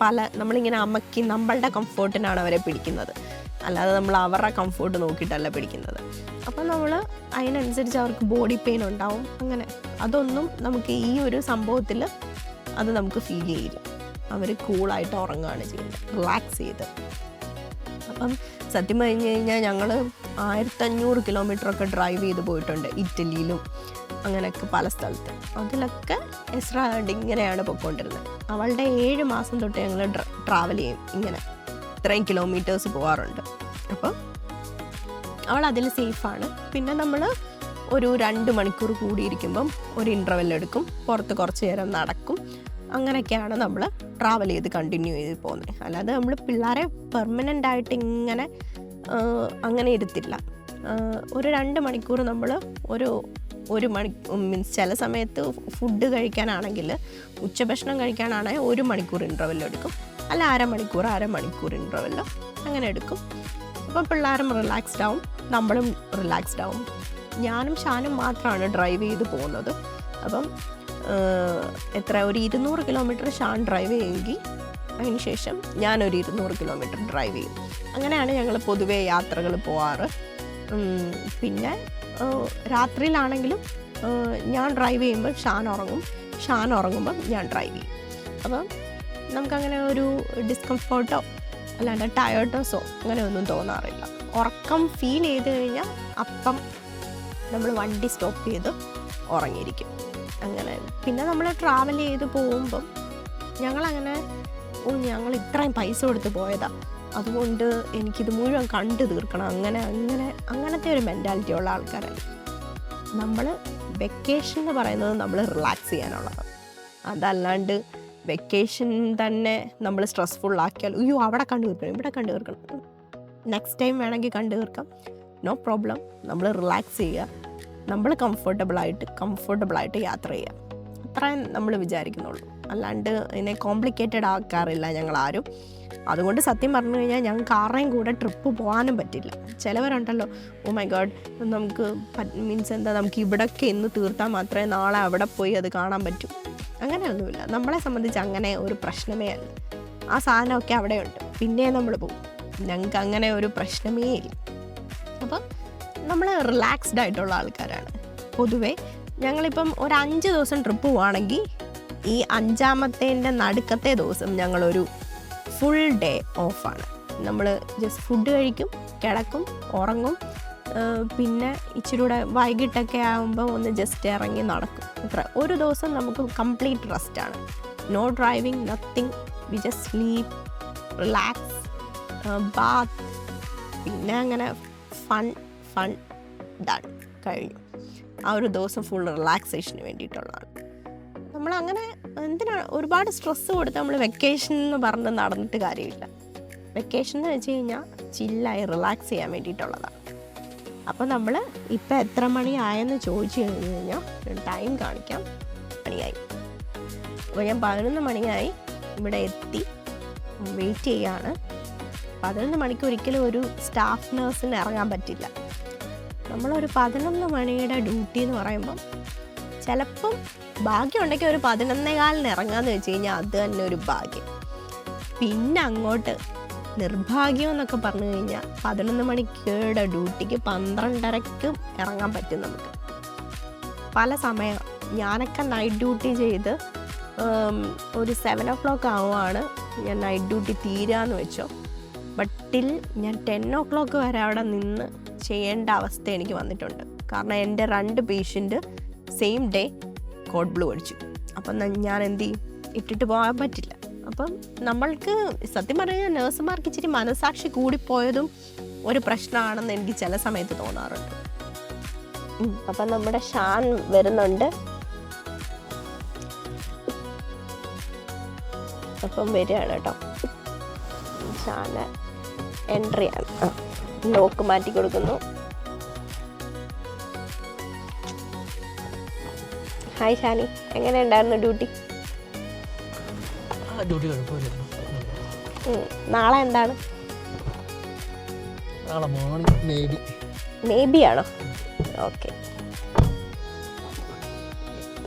നമ്മളിങ്ങനെ അമക്കി നമ്മളുടെ കംഫോർട്ടിനാണ് അവരെ പിടിക്കുന്നത്, അല്ലാതെ നമ്മൾ അവരുടെ കംഫോർട്ട് നോക്കിയിട്ടല്ല പിടിക്കുന്നത്. അപ്പം നമ്മൾ അതിനനുസരിച്ച് അവർക്ക് ബോഡി പെയിൻ ഉണ്ടാവും. അങ്ങനെ അതൊന്നും നമുക്ക് ഈ ഒരു സംഭവത്തിൽ അത് നമുക്ക് ഫീൽ ചെയ്യില്ല. അവർ കൂളായിട്ട് ഉറങ്ങുകയാണ് ചെയ്യുന്നത്, റിലാക്സ് ചെയ്ത്. അപ്പം സത്യം പറഞ്ഞു കഴിഞ്ഞാൽ ഞങ്ങൾ 1500 കിലോമീറ്ററൊക്കെ ഡ്രൈവ് ചെയ്ത് പോയിട്ടുണ്ട്, ഇറ്റലിയിലും അങ്ങനെയൊക്കെ പല സ്ഥലത്ത്. അതിലൊക്കെ എസ്ര ഇങ്ങനെയാണ് പോയിക്കൊണ്ടിരുന്നത്. അവളുടെ 7 മാസം തൊട്ട് ഞങ്ങൾ ട്രാവൽ ചെയ്യും, ഇങ്ങനെ ഇത്രയും കിലോമീറ്റേഴ്സ് പോകാറുണ്ട്. അപ്പോൾ അവൾ അതിൽ സേഫാണ്. പിന്നെ നമ്മൾ ഒരു 2 മണിക്കൂർ കൂടിയിരിക്കുമ്പം ഒരു ഇൻ്റർവെൽ എടുക്കും, പുറത്ത് കുറച്ച് നേരം നടക്കും. അങ്ങനെയൊക്കെയാണ് നമ്മൾ ട്രാവൽ ചെയ്ത് കണ്ടിന്യൂ ചെയ്ത് പോകുന്നത്. അല്ലാതെ നമ്മൾ പിള്ളേരെ പെർമനൻ്റ് ആയിട്ട് ഇങ്ങനെ അങ്ങനെ ഇരുത്തില്ല. ഒരു 2 മണിക്കൂർ നമ്മൾ ഒരു മീൻസ് ചില സമയത്ത് ഫുഡ് കഴിക്കാനാണെങ്കിൽ, ഉച്ചഭക്ഷണം കഴിക്കാനാണെങ്കിൽ 1 മണിക്കൂർ ഇൻ്റർവെൽ എടുക്കും, അല്ല അരമണിക്കൂർ ഇൻ്റർവെൽ അങ്ങനെ എടുക്കും. അപ്പം പിള്ളേരും റിലാക്സ്ഡ് ആവും, നമ്മളും റിലാക്സ്ഡ് ആവും. ഞാനും ഷാനും മാത്രമാണ് ഡ്രൈവ് ചെയ്ത് പോകുന്നത്. അപ്പം ഒരു 200 കിലോമീറ്റർ ഷാൻ ഡ്രൈവ് ചെയ്യുമെങ്കിൽ അതിന് ശേഷം ഞാനൊരു 200 കിലോമീറ്റർ ഡ്രൈവ് ചെയ്യും. അങ്ങനെയാണ് ഞങ്ങൾ പൊതുവേ യാത്രകൾ പോവാറ്. പിന്നെ രാത്രിയിലാണെങ്കിലും ഞാൻ ഡ്രൈവ് ചെയ്യുമ്പോൾ ഷാൻ ഉറങ്ങുമ്പോൾ ഞാൻ ഡ്രൈവ് ചെയ്യും. അപ്പം നമുക്കങ്ങനെ ഒരു ഡിസ്കംഫർട്ടോ അല്ലാണ്ട് ടയേർഡ്നെസ്സോ അങ്ങനെ ഒന്നും തോന്നാറില്ല. ഉറക്കം ഫീൽ ചെയ്ത് കഴിഞ്ഞാൽ അപ്പം നമ്മൾ വണ്ടി സ്റ്റോപ്പ് ചെയ്ത് ഉറങ്ങിയിരിക്കും. അങ്ങനെ പിന്നെ നമ്മൾ ട്രാവൽ ചെയ്ത് പോകുമ്പം ഞങ്ങൾ ഇത്രയും പൈസ കൊടുത്ത് പോയതാണ്, അതുകൊണ്ട് എനിക്കിത് മുഴുവൻ കണ്ടു തീർക്കണം, അങ്ങനത്തെ ഒരു മെൻറ്റാലിറ്റി ഉള്ള ആൾക്കാരാണ് നമ്മൾ. വെക്കേഷൻ എന്ന് പറയുന്നത് നമ്മൾ റിലാക്സ് ചെയ്യാനുള്ളതാണ്. അതല്ലാണ്ട് വെക്കേഷൻ തന്നെ നമ്മൾ സ്ട്രെസ്ഫുള്ളാക്കിയാൽ അവിടെ കണ്ടു തീർക്കണം, ഇവിടെ കണ്ടു തീർക്കണം, നെക്സ്റ്റ് ടൈം വേണമെങ്കിൽ കണ്ടു തീർക്കാം, നോ പ്രോബ്ലം. നമ്മൾ റിലാക്സ് ചെയ്യുക, നമ്മൾ കംഫർട്ടബിളായിട്ട് യാത്ര ചെയ്യുക, അത്രയും നമ്മൾ വിചാരിക്കുന്നുള്ളൂ. അല്ലാണ്ട് ഇതിനെ കോംപ്ലിക്കേറ്റഡ് ആക്കാറില്ല ഞങ്ങളാരും. അതുകൊണ്ട് സത്യം പറഞ്ഞു കഴിഞ്ഞാൽ ഞങ്ങൾക്ക് ആരുടെയും കൂടെ ട്രിപ്പ് പോകാനും പറ്റില്ല. ചിലവരുണ്ടല്ലോ, ഓ മൈ ഗോഡ്, നമുക്ക് നമുക്ക് ഇവിടെയൊക്കെ ഇന്ന് തീർത്താൽ മാത്രമേ നാളെ അവിടെ പോയി അത് കാണാൻ പറ്റൂ. അങ്ങനെയൊന്നുമില്ല. നമ്മളെ സംബന്ധിച്ച് അങ്ങനെ ഒരു പ്രശ്നമേ അല്ല. ആ സാധനമൊക്കെ അവിടെയുണ്ട്, പിന്നെ നമ്മൾ പോകും. ഞങ്ങൾക്ക് അങ്ങനെ ഒരു പ്രശ്നമേ ഇല്ല. അപ്പം നമ്മൾ റിലാക്സ്ഡ് ആയിട്ടുള്ള ആൾക്കാരാണ് പൊതുവേ. ഞങ്ങളിപ്പം ഒരു 5 ദിവസം ട്രിപ്പ് പോവുകയാണെങ്കിൽ ഈ 5ാമത്തേൻ്റെ നടുക്കത്തെ ദിവസം ഞങ്ങളൊരു ഫുൾ ഡേ ഓഫാണ്. നമ്മൾ ജസ്റ്റ് ഫുഡ് കഴിക്കും, കിടക്കും, ഉറങ്ങും. പിന്നെ ഇച്ചിരി കൂടെ വൈകിട്ടൊക്കെ ആകുമ്പോൾ ഒന്ന് ജസ്റ്റ് ഇറങ്ങി നടക്കും. അത്ര ഒരു ദിവസം നമുക്ക് കംപ്ലീറ്റ് റെസ്റ്റാണ്. No driving, nothing. We just sleep, relax, bath, പിന്നെ അങ്ങനെ ഫൺ ഡൺ കഴിഞ്ഞു. ആ ഒരു ദിവസം ഫുൾ റിലാക്സേഷന് വേണ്ടിയിട്ടുള്ളതാണ്. നമ്മളങ്ങനെ എന്തിനാണ് ഒരുപാട് സ്ട്രെസ്സ് കൊടുത്ത് നമ്മൾ വെക്കേഷൻ എന്ന് പറഞ്ഞ് നടന്നിട്ട് കാര്യമില്ല. വെക്കേഷൻ എന്ന് വെച്ച് കഴിഞ്ഞാൽ ചില്ലായി റിലാക്സ് ചെയ്യാൻ വേണ്ടിയിട്ടുള്ളതാണ്. അപ്പോൾ നമ്മൾ ഇപ്പം എത്ര മണിയായെന്ന് ചോദിച്ചു കഴിഞ്ഞ് കഴിഞ്ഞാൽ ടൈം കാണിക്കാം. മണിയായി. അപ്പോൾ ഞാൻ 11 മണിയായി ഇവിടെ എത്തി, വെയിറ്റ് ചെയ്യാണ്. 11 മണിക്ക് ഒരിക്കലും ഒരു സ്റ്റാഫ് നേഴ്സിന് ഇറങ്ങാൻ പറ്റില്ല. നമ്മളൊരു 11 മണിയുടെ ഡ്യൂട്ടി എന്ന് പറയുമ്പം ചിലപ്പം ഭാഗ്യമുണ്ടെങ്കിൽ ഒരു 11:15 ഇറങ്ങാമെന്ന് വെച്ച് കഴിഞ്ഞാൽ അത് തന്നെ ഒരു ഭാഗ്യം. പിന്നെ അങ്ങോട്ട് നിർഭാഗ്യം എന്നൊക്കെ പറഞ്ഞു കഴിഞ്ഞാൽ 11 മണിക്കുടെ ഡ്യൂട്ടിക്ക് 12:30 ഇറങ്ങാൻ പറ്റും നമുക്ക്. പല സമയം ഞാനൊക്കെ നൈറ്റ് ഡ്യൂട്ടി ചെയ്ത് ഒരു 7 o'clock ആവുകയാണ് ഞാൻ നൈറ്റ് ഡ്യൂട്ടി തീരാന്ന് വെച്ചോ. ബട്ടിൽ ഞാൻ 10 o'clock വരെ അവിടെ നിന്ന് ചെയ്യേണ്ട അവസ്ഥ എനിക്ക് വന്നിട്ടുണ്ട്. കാരണം എൻ്റെ 2 patient same day code blue അടിച്ചു. അപ്പം ഞാൻ എന്ത് ചെയ്യും? ഇട്ടിട്ട് പോകാൻ പറ്റില്ല. അപ്പം നമ്മൾക്ക് സത്യം പറഞ്ഞാൽ നേഴ്സുമാർക്ക് ഇച്ചിരി മനസാക്ഷി കൂടിപ്പോയതും ഒരു പ്രശ്നമാണെന്ന് എനിക്ക് ചില സമയത്ത് തോന്നാറുണ്ട്. അപ്പം നമ്മുടെ ഷാൻ വരുന്നുണ്ട്. അപ്പം വരികയാണ് കേട്ടോ. ഷാന് എൻട്രിയാണ്. ലോക്ക് മാറ്റി കൊടുക്കുന്നു. ഹായ് ഷാനി, എങ്ങനെ ഉണ്ടായിരുന്നു ഡ്യൂട്ടി? ഡ്യൂട്ടി കുഴപ്പമില്ല. നാളെ എന്താണ്? നാളെ മോർണിംഗ് മേബി ആണോ? ഓക്കെ,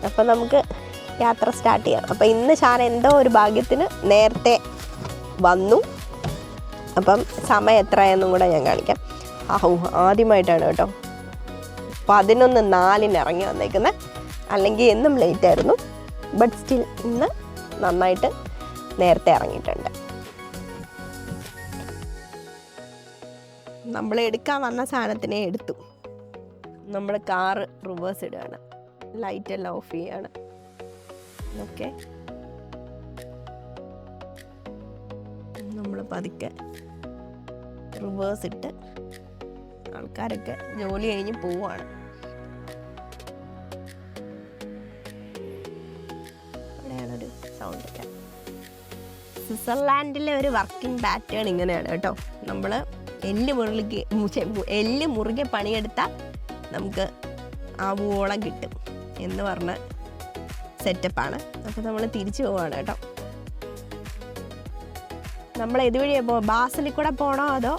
അപ്പം നമുക്ക് യാത്ര സ്റ്റാർട്ട് ചെയ്യാം. അപ്പം ഇന്ന് ഷാൻ എന്തോ ഒരു ഭാഗ്യത്തിന് നേരത്തെ വന്നു. അപ്പം സമയം എത്രയെന്നും കൂടെ ഞാൻ കാണിക്കാം. ആദ്യമായിട്ടാണ് കേട്ടോ 11:04 ഇറങ്ങി വന്നേക്കുന്നത്. അല്ലെങ്കിൽ എന്നും ലേറ്റ് ആയിരുന്നു. ബട്ട് സ്റ്റിൽ ഇന്ന് നന്നായിട്ട് നേരത്തെ ഇറങ്ങിയിട്ടുണ്ട്. നമ്മൾ എടുക്കാൻ വന്ന സാധനത്തിനെ എടുത്തു. നമ്മൾ കാറ് റിവേഴ്സ് ഇടുകയാണ്. ലൈറ്റ് എല്ലാം ഓഫ് ചെയ്യാണ്. ഓക്കെ, നമ്മൾ പതുക്കെ റിവേഴ്സ് ഇട്ട് ആൾക്കാരൊക്കെ ജോലി കഴിഞ്ഞ് പോവാണ്. അവിടെയാണൊരു സൗണ്ട് ഒക്കെ. സ്വിറ്റ്സർലാൻഡിലെ ഒരു വർക്കിംഗ് പാറ്റേൺ ഇങ്ങനെയാണ് കേട്ടോ. നമ്മൾ എല്ല് മുറുകെ പണിയെടുത്താൽ നമുക്ക് ആവോളം കിട്ടും എന്ന് പറഞ്ഞ സെറ്റപ്പാണ്. അപ്പോൾ നമ്മൾ തിരിച്ചു പോവാണ് കേട്ടോ. നമ്മൾ ഇതുവഴിയാണ് ബാസലിൽ കൂടെ പോകണോ അതോ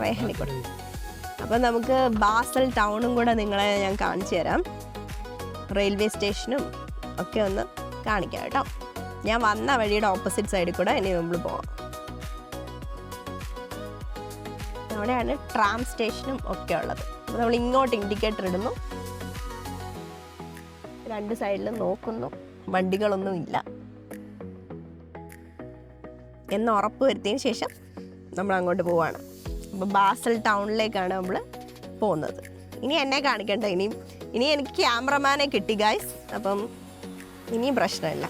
റേഹനിൽ കൂടെ? അപ്പം നമുക്ക് ബാസൽ ടൗണും കൂടെ നിങ്ങളെ ഞാൻ കാണിച്ചു തരാം. റെയിൽവേ സ്റ്റേഷനും ഒക്കെ ഒന്ന് കാണിക്കാം കേട്ടോ. ഞാൻ വന്ന വഴിയുടെ ഓപ്പോസിറ്റ് സൈഡിൽ കൂടെ ഇനി നമ്മൾ പോവാം. അവിടെയാണ് ട്രാം സ്റ്റേഷനും ഒക്കെ ഉള്ളത്. അപ്പോൾ നമ്മൾ ഇങ്ങോട്ട് ഇൻഡിക്കേറ്റർ ഇടുന്നു. 2 സൈഡിലും നോക്കുന്നു, വണ്ടികളൊന്നും ഇല്ല എന്ന് ഉറപ്പ് വരുത്തിയതിന് ശേഷം നമ്മൾ അങ്ങോട്ട് പോവാണ്. അപ്പോൾ ബാസൽ ടൗണിലേക്കാണ് നമ്മൾ പോകുന്നത്. ഇനി എന്നെ കാണിക്കണ്ട. ഇനി എനിക്ക് ക്യാമറമാനെ കിട്ടി ഗൈസ്. അപ്പം ഇനിയും പ്രശ്നമില്ല.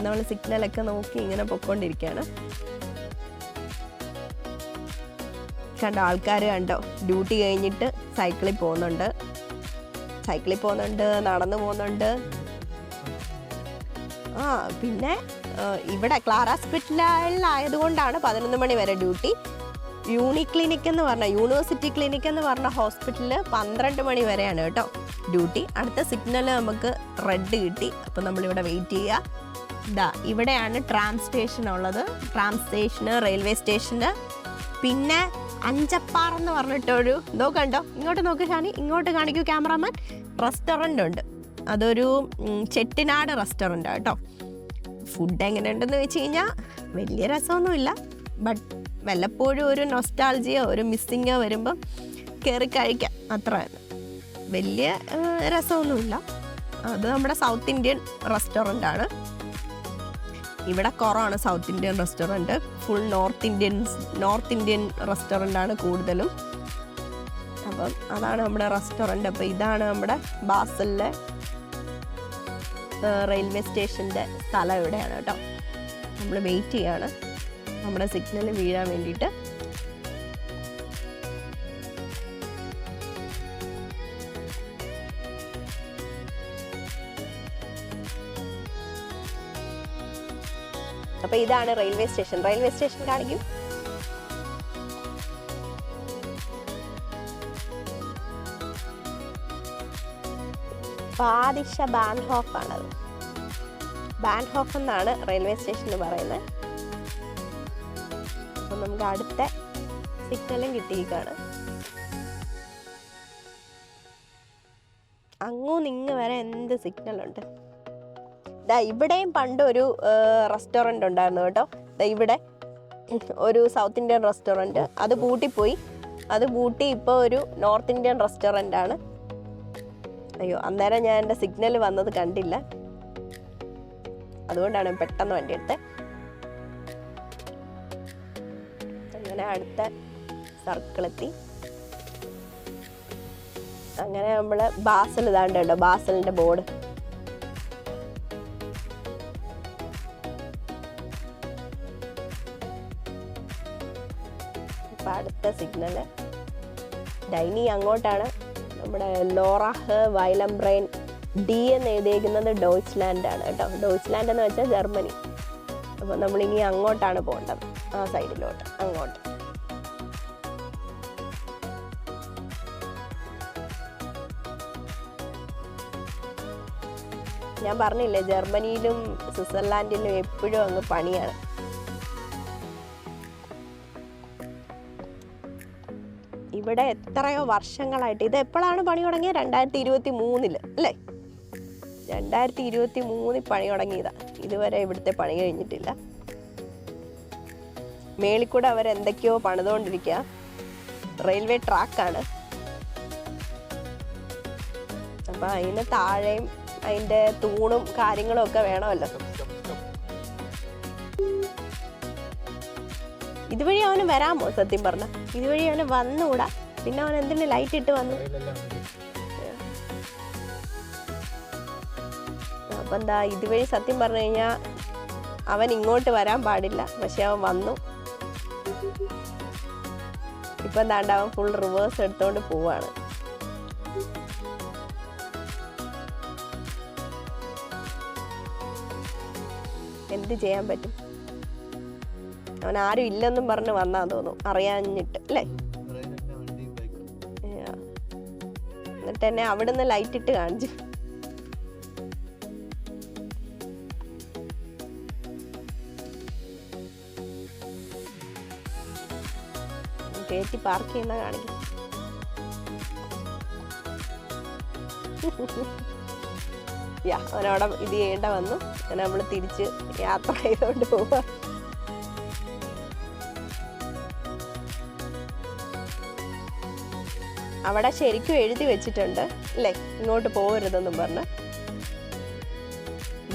നമ്മൾ സിഗ്നലൊക്കെ നോക്കി ഇങ്ങനെ പൊയ്ക്കൊണ്ടിരിക്കുകയാണ്. കണ്ടോ, ആൾക്കാർ കണ്ടോ, ഡ്യൂട്ടി കഴിഞ്ഞിട്ട് സൈക്കിളിൽ പോകുന്നുണ്ട്, നടന്നു പോകുന്നുണ്ട്. പിന്നെ ഇവിടെ ക്ലാര ഹോസ്പിറ്റലിലായതുകൊണ്ടാണ് 11 മണി വരെ ഡ്യൂട്ടി. യൂണിവേഴ്സിറ്റി ക്ലിനിക് എന്ന് പറഞ്ഞ ഹോസ്പിറ്റലിൽ 12 മണി വരെയാണ് കേട്ടോ ഡ്യൂട്ടി. അടുത്ത സിഗ്നൽ നമുക്ക് റെഡ് കിട്ടി. അപ്പം നമ്മളിവിടെ വെയിറ്റ് ചെയ്യുക. ഇവിടെയാണ് ട്രാം സ്റ്റേഷൻ ഉള്ളത്. ട്രാം സ്റ്റേഷന്, റെയിൽവേ സ്റ്റേഷന്. പിന്നെ അഞ്ചപ്പാറ എന്ന് പറഞ്ഞിട്ടൊരു കണ്ടോ, ഇങ്ങോട്ട് നോക്ക് ഷാനി, ഇങ്ങോട്ട് കാണിക്കൂ ക്യാമറാമാൻ. റെസ്റ്റോറൻ്റ് ഉണ്ട്. അതൊരു ചെട്ടിനാട് റെസ്റ്റോറൻ്റാണ് കേട്ടോ. ഫുഡ് എങ്ങനെയുണ്ടെന്ന് വെച്ച് കഴിഞ്ഞാൽ വലിയ രസമൊന്നുമില്ല. ബട്ട് വല്ലപ്പോഴും ഒരു നൊസ്റ്റാൾജിയോ ഒരു മിസ്സിങ്ങോ വരുമ്പം കയറി കഴിക്കാം, അത്ര തന്നെ. വലിയ രസമൊന്നുമില്ല. അത് നമ്മുടെ സൗത്ത് ഇന്ത്യൻ റെസ്റ്റോറൻ്റാണ്. ഇവിടെ കുറവാണ് south Indian restaurant. Full north Indian റെസ്റ്റോറൻ്റാണ് കൂടുതലും. അപ്പം അതാണ് നമ്മുടെ റെസ്റ്റോറൻറ്റ്. അപ്പോൾ ഇതാണ് നമ്മുടെ ബാസലിലെ റെയിൽവേ സ്റ്റേഷൻ്റെ സ്ഥലം ഇവിടെയാണ് കേട്ടോ. നമ്മൾ വെയിറ്റ് ചെയ്യാണ് നമ്മുടെ സിഗ്നൽ വീഴാൻ വേണ്ടിയിട്ട്. അപ്പോൾ ഇതാണ് റെയിൽവേ സ്റ്റേഷൻ കാണിക്കും. ബാദിഷ ബാൻഹോഫ് ആണത്. ബാൻഹോഫ് എന്നാണ് റെയിൽവേ സ്റ്റേഷൻ എന്ന് പറയുന്നത്. അപ്പം നമുക്ക് അടുത്ത സിഗ്നലും കിട്ടിയിരിക്കുകയാണ്. അങ്ങും ഇങ്ങ് വരെ എന്ത് സിഗ്നലുണ്ട്. ഇവിടെയും പണ്ട് ഒരു റെസ്റ്റോറൻറ്റ് ഉണ്ടായിരുന്നു കേട്ടോ. ഇവിടെ ഒരു സൗത്ത് ഇന്ത്യൻ റെസ്റ്റോറൻറ്റ്, അത് പൂട്ടിപ്പോയി. അത് പൂട്ടി ഇപ്പോൾ ഒരു നോർത്ത് ഇന്ത്യൻ റെസ്റ്റോറൻ്റ് ആണ്. അയ്യോ, അന്നേരം ഞാൻ എൻ്റെ സിഗ്നൽ വന്നത് കണ്ടില്ല, അതുകൊണ്ടാണ് പെട്ടെന്ന് വണ്ടി എടുത്തത്. അങ്ങനെ അടുത്ത സർക്കിളെത്തി. അങ്ങനെ നമ്മൾ ബാസൽ ഇതാണ്ട് കേട്ടോ, ബാസലിൻ്റെ ബോർഡ്. ഇപ്പം അടുത്ത സിഗ്നല് ഡൈനി അങ്ങോട്ടാണ്. നമ്മുടെ ലോറാഹ് വൈലംബ്രെയിൻ ഡി എന്ന് എഴുതിയിരിക്കുന്നത് ഡോയ്ച്ച്ലാൻഡ് ആണ് കേട്ടോ. ഡോയ്ച്ച്ലാൻഡ് എന്ന് വെച്ചാൽ ജർമ്മനി. അപ്പോൾ നമ്മളിനി അങ്ങോട്ടാണ് പോകേണ്ടത്, ആ സൈഡിലോട്ട് അങ്ങോട്ട്. ഞാൻ പറഞ്ഞില്ലേ, ജർമ്മനിയിലും സ്വിറ്റ്സർലാൻഡിലും എപ്പോഴും അങ്ങ് പണിയാണ്. ഇവിടെ എത്രയോ വർഷങ്ങളായിട്ട്, ഇത് എപ്പോഴാണ് പണി തുടങ്ങിയത്? 2023 അല്ലേ? 2023 പണി തുടങ്ങിയതാ. ഇതുവരെ ഇവിടുത്തെ പണി കഴിഞ്ഞിട്ടില്ല. മേളിക്കൂടെ അവരെന്തൊക്കെയോ പണിതുകൊണ്ടിരിക്കുക. റെയിൽവേ ട്രാക്കാണ്. അപ്പം അതിന് താഴെയും അതിൻ്റെ തൂണും കാര്യങ്ങളും ഒക്കെ വേണമല്ലോ. ഇതുവഴി അവന് വരാമോ? സത്യം പറഞ്ഞ ഇതുവഴി അവന് വന്നുകൂടാ. പിന്നെ അവൻ എന്തിനു ലൈറ്റ് ഇട്ട് വന്നു? അപ്പം എന്താ, ഇതുവഴി സത്യം പറഞ്ഞു കഴിഞ്ഞാൽ അവൻ ഇങ്ങോട്ട് വരാൻ പാടില്ല, പക്ഷെ അവൻ വന്നു. ഇപ്പം എന്താണ്ട് അവൻ ഫുൾ റിവേഴ്സ് എടുത്തോണ്ട് പോവാണ്. എന്ത് ചെയ്യാൻ പറ്റും? അവൻ ആരും ഇല്ലെന്നും പറഞ്ഞ് വന്നാന്ന് തോന്നുന്നു, അറിയാഞ്ഞിട്ട് അല്ലേ? എന്നിട്ട് എന്നെ അവിടുന്ന് ലൈറ്റ് ഇട്ട് കാണിച്ചു. കയറ്റി പാർക്ക് ചെയ്യുന്ന കാണിക്കും. അവനവിടെ ഇത് ചെയ്യേണ്ട വന്നു. അങ്ങനെ നമ്മൾ തിരിച്ച് യാത്ര ചെയ്തുകൊണ്ട് പോവാ. അവിടെ ശരിക്കും എഴുതി വെച്ചിട്ടുണ്ട് അല്ലേ, ഇങ്ങോട്ട് പോകരുതെന്നും പറഞ്ഞ്.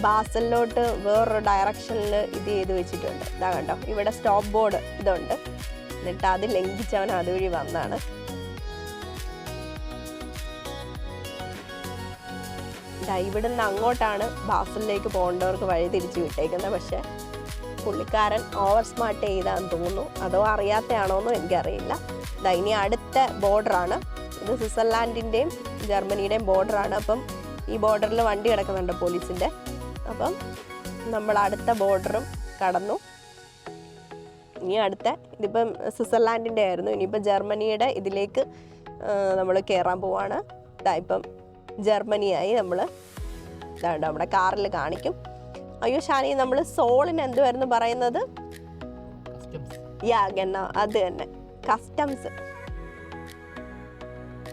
ബാസലിലോട്ട് വേറൊരു ഡയറക്ഷനിൽ ഇത് ചെയ്ത് വെച്ചിട്ടുണ്ട്. ഇതാ കണ്ടോ, ഇവിടെ സ്റ്റോപ്പ് ബോർഡ് ഇതുണ്ട്. എന്നിട്ട് അത് ലംഘിച്ചവൻ അതുവഴി വന്നാണ്. ഇവിടുന്ന് അങ്ങോട്ടാണ് ബാസലിലേക്ക് പോകേണ്ടവർക്ക് വഴി തിരിച്ചു വിട്ടേക്കുന്നത്. പക്ഷെ പുള്ളിക്കാരൻ ഓവർ സ്മാർട്ട് ചെയ്താന്ന് തോന്നുന്നു, അതോ അറിയാത്തയാണോന്നും എനിക്കറിയില്ല. ഇനി അടുത്ത ബോർഡറാണ് ഇത്. സ്വിറ്റ്സർലാൻഡിൻ്റെയും ജർമ്മനിയുടെയും ബോർഡറാണ്. അപ്പം ഈ ബോർഡറിൽ വണ്ടി കിടക്കുന്നുണ്ട് പോലീസിൻ്റെ. അപ്പം നമ്മൾ അടുത്ത ബോർഡറും കടന്നു. ഇനി അടുത്ത, ഇതിപ്പം സ്വിറ്റ്സർലാൻഡിൻ്റെ ആയിരുന്നു, ഇനിയിപ്പോൾ ജർമ്മനിയുടെ ഇതിലേക്ക് നമ്മൾ കയറാൻ പോവാണ്. ഇപ്പം ജർമ്മനിയായി. നമ്മൾ ഇതാണ്ട് നമ്മുടെ കാറിൽ കാണിക്കും. അയ്യോ ഷാനി, നമ്മൾ സോളിന് എന്തുവായിരുന്നു പറയുന്നത്? അത് തന്നെ, കസ്റ്റംസ്.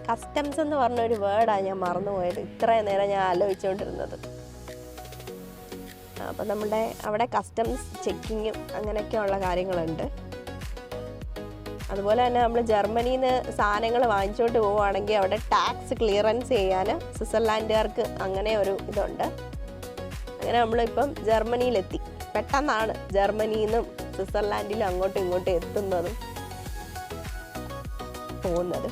കസ്റ്റംസ് എന്ന് പറഞ്ഞൊരു വേർഡാണ് ഞാൻ മറന്നുപോയത്. ഇത്രയും നേരം ഞാൻ ആലോചിച്ചുകൊണ്ടിരുന്നത്. അപ്പം നമ്മുടെ അവിടെ കസ്റ്റംസ് ചെക്കിങ്ങും അങ്ങനെയൊക്കെയുള്ള കാര്യങ്ങളുണ്ട്. അതുപോലെ തന്നെ നമ്മൾ ജർമ്മനിയിൽ നിന്ന് സാധനങ്ങൾ വാങ്ങിച്ചോട്ട് പോവുകയാണെങ്കിൽ അവിടെ ടാക്സ് ക്ലിയറൻസ് ചെയ്യാൻ സ്വിറ്റ്സർലാൻഡുകാർക്ക് അങ്ങനെ ഒരു ഇതുണ്ട്. അങ്ങനെ നമ്മളിപ്പം ജർമ്മനിയിലെത്തി. പെട്ടെന്നാണ് ജർമ്മനിയിൽ നിന്നും സ്വിറ്റ്സർലാൻഡിലും അങ്ങോട്ടും ഇങ്ങോട്ടും എത്തുന്നതും പോകുന്നത്.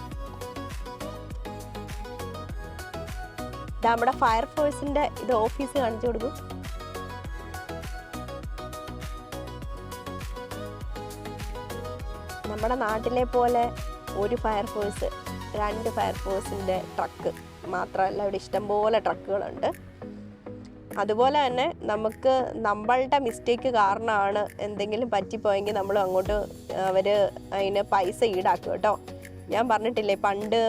നമ്മുടെ ഫയർഫോഴ്സിൻ്റെ ഇത് ഓഫീസ് കാണിച്ചു കൊടുക്കും. നമ്മുടെ നാട്ടിലെ പോലെ ഒരു ഫയർഫോഴ്സ് 2 ഫയർഫോഴ്സിൻ്റെ ട്രക്ക് മാത്രമല്ല, ഇവിടെ ഇഷ്ടംപോലെ ട്രക്കുകളുണ്ട്. അതുപോലെ തന്നെ നമുക്ക് നമ്മളുടെ മിസ്റ്റേക്ക് കാരണമാണ് എന്തെങ്കിലും പറ്റിപ്പോയെങ്കിൽ നമ്മൾ അങ്ങോട്ട് അതിന് പൈസ ഈടാക്കും കേട്ടോ. ഞാൻ പറഞ്ഞിട്ടില്ലേ, പണ്ട്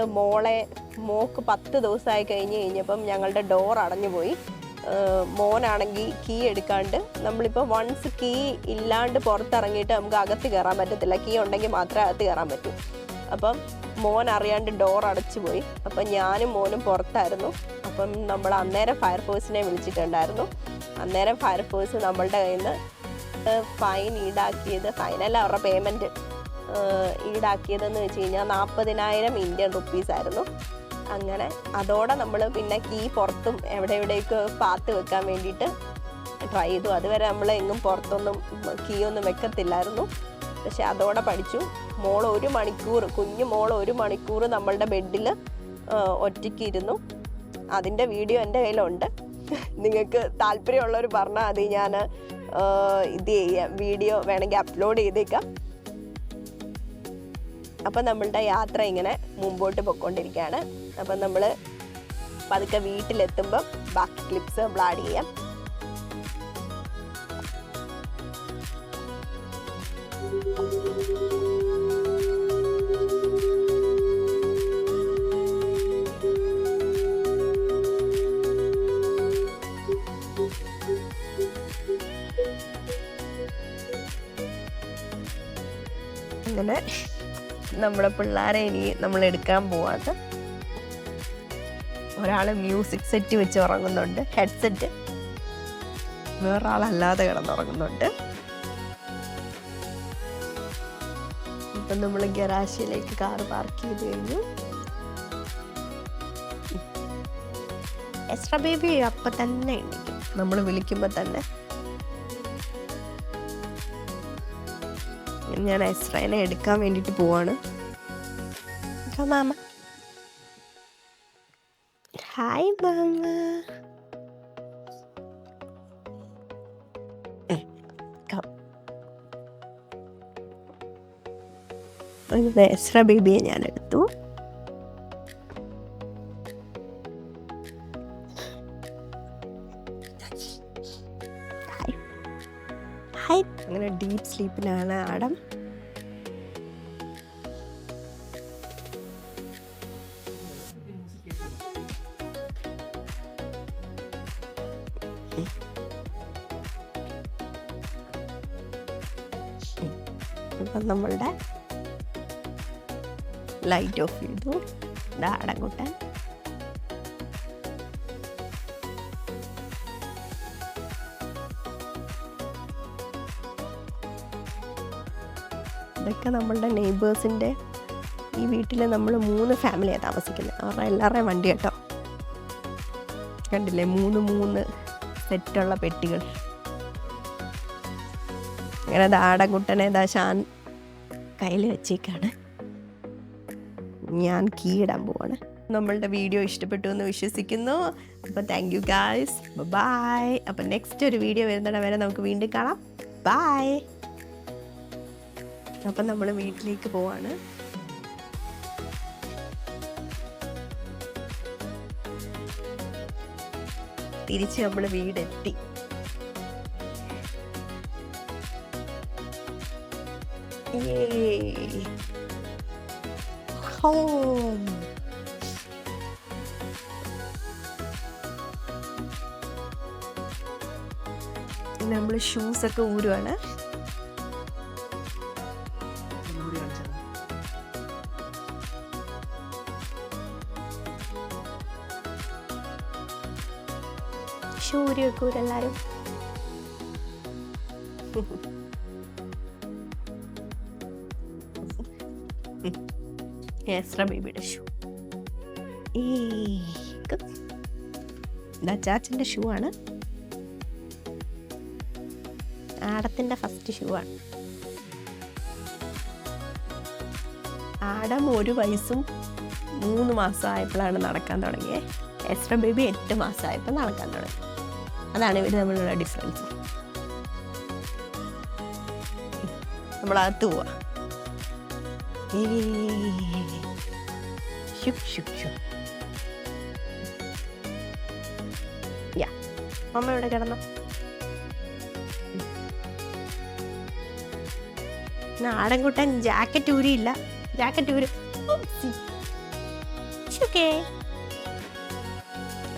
മോക്ക് 10 ദിവസമായി കഴിഞ്ഞപ്പം ഞങ്ങളുടെ ഡോർ അടഞ്ഞു പോയി. മോനാണെങ്കിൽ കീ എടുക്കാണ്ട് നമ്മളിപ്പോൾ വൺസ് കീ ഇല്ലാണ്ട് പുറത്തിറങ്ങിയിട്ട് നമുക്ക് അകത്ത് കയറാൻ പറ്റത്തില്ല. കീ ഉണ്ടെങ്കിൽ മാത്രമേ അകത്ത് കയറാൻ പറ്റൂ. അപ്പം മോൻ അറിയാണ്ട് ഡോർ അടച്ചു പോയി. അപ്പം ഞാനും മോനും പുറത്തായിരുന്നു. അപ്പം നമ്മൾ അന്നേരം ഫയർഫോഴ്സിനെ വിളിച്ചിട്ടുണ്ടായിരുന്നു. അന്നേരം ഫയർഫോഴ്സ് നമ്മളുടെ കയ്യിൽ നിന്ന് ഫൈൻ ഈടാക്കിയത്, ഫൈനല്ല അവരുടെ പേയ്മെൻറ്റ് ഈടാക്കിയതെന്ന് വെച്ച് കഴിഞ്ഞാൽ 40,000 ഇന്ത്യൻ റുപ്പീസായിരുന്നു. അങ്ങനെ അതോടെ നമ്മൾ പിന്നെ കീ പുറത്തും എവിടെയൊക്കെ പാത്ത് വെക്കാൻ വേണ്ടിയിട്ട് ട്രൈ ചെയ്തു. അതുവരെ നമ്മൾ എങ്ങും പുറത്തൊന്നും കീ ഒന്നും വെക്കത്തില്ലായിരുന്നു. പക്ഷെ അതോടെ പഠിച്ചു. മോൾ 1 മണിക്കൂർ, കുഞ്ഞു മോൾ 1 മണിക്കൂർ നമ്മളുടെ ബെഡിൽ ഒറ്റയ്ക്ക് ഇരുന്നു. അതിൻ്റെ വീഡിയോ എൻ്റെ കയ്യിലുണ്ട്. നിങ്ങൾക്ക് താല്പര്യമുള്ളവർ പറഞ്ഞാൽ അത് ഞാൻ ഇത് ചെയ്യാം, വീഡിയോ വേണമെങ്കിൽ അപ്ലോഡ് ചെയ്തേക്കാം. അപ്പം നമ്മളുടെ യാത്ര ഇങ്ങനെ മുമ്പോട്ട് പോയിക്കൊണ്ടിരിക്കുകയാണ്. അപ്പം നമ്മൾ പതുക്കെ വീട്ടിലെത്തുമ്പം ബാക്കി ക്ലിപ്സ് നമ്മൾ ആഡ് ചെയ്യാം. അങ്ങനെ നമ്മുടെ പിള്ളേരെ ഇനി നമ്മൾ എടുക്കാൻ പോവാണ്. ഒരാൾ മ്യൂസിക് സെറ്റ് വെച്ച് ഉറങ്ങുന്നുണ്ട്, ഹെഡ്സെറ്റ്. വേറൊരാളല്ലാതെ കിടന്നുറങ്ങുന്നുണ്ട്. ഇപ്പം നമ്മൾ ഗരാശയിലേക്ക് കാറ് പാർക്ക് ചെയ്ത് കഴിഞ്ഞു. എസ്ട്ര ബേബി അപ്പം തന്നെ എണീക്കും നമ്മൾ വിളിക്കുമ്പോൾ തന്നെ. ഞാൻ എസ്രേനെ എടുക്കാൻ വേണ്ടിയിട്ട് പോവാണ്. Mama, hi mama. അങ്ങനെ എസ്ര ബേബിയെ ഞാൻ എടുത്തു. ഹായ്. അങ്ങനെ ഡീപ്പ് സ്ലീപ്പിലാണ് ആടം. അപ്പം നമ്മളുടെ ലൈറ്റ് ഓഫ് ചെയ്തു. ആടൻകുട്ടൻ ഇതൊക്കെ നമ്മളുടെ നെയ്ബേഴ്സിൻ്റെ, ഈ വീട്ടിൽ നമ്മൾ 3 ഫാമിലിയാണ് താമസിക്കുന്നത്. അവരുടെ എല്ലാവരുടെയും വണ്ടി കേട്ടോ. കണ്ടില്ലേ, 3 സെറ്റുള്ള പെട്ടികൾ. അങ്ങനെ ആടൻകുട്ടനെ ഷാൻ കയ്യിൽ വെച്ചേക്കാണ്. ഞാൻ കീ ഇടാൻ പോവാണ്. നമ്മളുടെ വീഡിയോ ഇഷ്ടപ്പെട്ടു എന്ന് വിശ്വസിക്കുന്നു. അപ്പോൾ താങ്ക് യു ഗായ്സ്, ബൈ. അപ്പം നെക്സ്റ്റ് ഒരു വീഡിയോ വരുന്നിടം വരെ നമുക്ക് വീണ്ടും കാണാം. ബൈ. അപ്പം നമ്മൾ വീട്ടിലേക്ക് പോവാണ്. തിരിച്ച് നമ്മൾ വീടെത്തി. ഹോം. നമ്മൾ ഷൂസൊക്കെ ഊരുവാണ്. ഷൂ ഊരി വെക്കൂരെല്ലാരും. എസ്ര ബേബിയുടെ ഷൂ. ചാച്ചൻ്റെ ഷൂ ആണ്. ആടത്തിൻ്റെ ഫസ്റ്റ് ഷൂ ആണ്. ആടം 1 വയസ്സും 3 മാസം ആയപ്പോഴാണ് നടക്കാൻ തുടങ്ങിയത്. എസ്ര ബേബി 8 മാസമായപ്പോൾ നടക്കാൻ തുടങ്ങി. അതാണ് ഇവർ തമ്മിലുള്ള ഡിഫറൻസ്. നമ്മളകത്ത് പോവാ. അമ്മ ഇവിടെ കിടന്നോ. ആടൻകുട്ടൻ ജാക്കറ്റ് ഊരിയില്ല. ജാക്കറ്റ് ഊര്.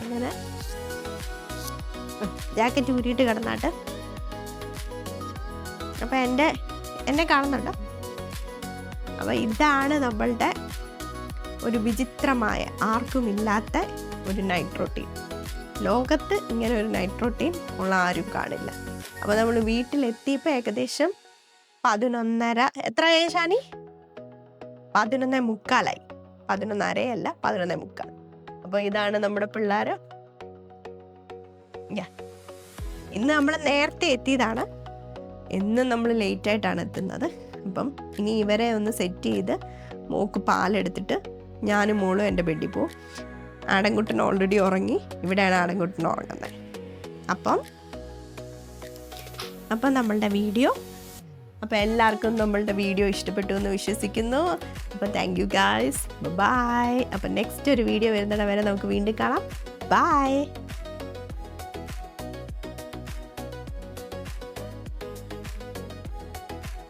അങ്ങനെ ജാക്കറ്റ് ഊരിയിട്ട് കിടന്നാട്ട്. അപ്പം എന്നെ കാണുന്നുണ്ടോ? അപ്പോൾ ഇതാണ് നമ്മളുടെ ഒരു വിചിത്രമായ ആർക്കുമില്ലാത്ത ഒരു നൈറ്റ് റൊട്ടീൻ. ലോകത്ത് ഇങ്ങനെ ഒരു നൈറ്റ് റൊട്ടീൻ ഉള്ള ആരും കാണില്ല. അപ്പോൾ നമ്മൾ വീട്ടിലെത്തിയപ്പോൾ ഏകദേശം 11:30 എത്രയായി ഷാനി? 11:45. 11:30 11:45. അപ്പോൾ ഇതാണ് നമ്മുടെ പിള്ളേർ. ഇന്ന് നമ്മൾ നേരത്തെ എത്തിയതാണ്. എന്നും നമ്മൾ ലേറ്റായിട്ടാണ് എത്തുന്നത്. അപ്പം ഇനി ഇവരെ ഒന്ന് സെറ്റ് ചെയ്ത് മോക്ക് പാലെടുത്തിട്ട് ഞാനും മോളും എൻ്റെ ബെഡിൽ പോവും. ആടൻകുട്ടൻ ഓൾറെഡി ഉറങ്ങി. ഇവിടെയാണ് ആടൻകുട്ടൻ ഉറങ്ങുന്നത്. അപ്പം നമ്മളുടെ വീഡിയോ, അപ്പോൾ എല്ലാവർക്കും നമ്മളുടെ വീഡിയോ ഇഷ്ടപ്പെട്ടു എന്ന് വിശ്വസിക്കുന്നു. അപ്പോൾ താങ്ക് യു ഗായ്സ്, ബൈ. അപ്പം നെക്സ്റ്റ് ഒരു വീഡിയോ വരുന്നിടം വരെ നമുക്ക് വീണ്ടും കാണാം. ബൈ.